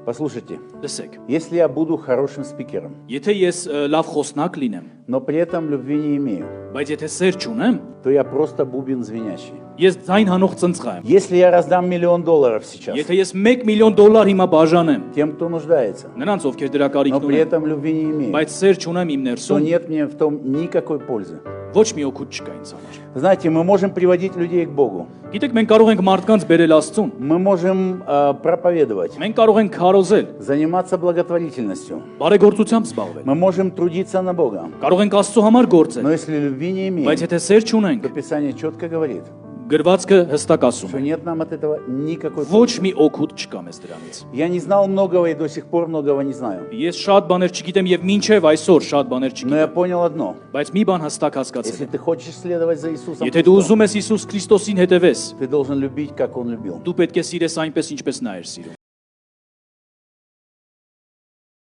Послушайте, Լսեք, если я буду хорошим спикером, եթե ես լավ խոսնակ լինեմ, но при этом любви не имею, բայց եթե սեր չունեմ, то я просто бубен звенящий. ես ձայն հանող ծնծղա եմ։ Если я раздам $1 миллион сейчас Եթե ես 1 միլիոն դոլար հիմա բաժանեմ, тем, кто нуждается, նրանց ովքեր դրա но կարիքն при ունեն, этом любви не имею, բայց սեր չունեմ իմ то ներսում, нет мне в том никакой пользы. ոչ մի օգուտ չկա ինձ համար։ Знаете, мы можем приводить людей к Богу, Գիտեք, մենք կարող ենք մարդկանց բերել Աստծուն, мы можем проповедовать, մենք կարող ենք քարոզել, заниматься благотворительностью, բարեգործությամբ զբաղվել, мы можем трудиться на Бога. կարող ենք Աստծո համար գործել, Но если любви не имеем, բայց եթե սեր չունենք, то Писание четко говорит, գրվածքը հստակ ասում что է, нет нам от этого никакой ոչ пользы. մի օգուտ չկա մեզ դրանից։ Я не знал многого и до сих пор многого не знаю. Ես շատ բաներ չգիտեմ եւ մինչեւ այսօր շատ բաներ Но я չգիտեմ, понял одно. բայց մի բան հստակ հասկացել Если եմ։ ты хочешь следовать за Иисусом Եթե դու Христом, ուզում ես Հիսուս Քրիստոսին հետևես, ты должен любить, как Он любил. դու պետք է սիրես այնպես, ինչպես նա էր սիրում։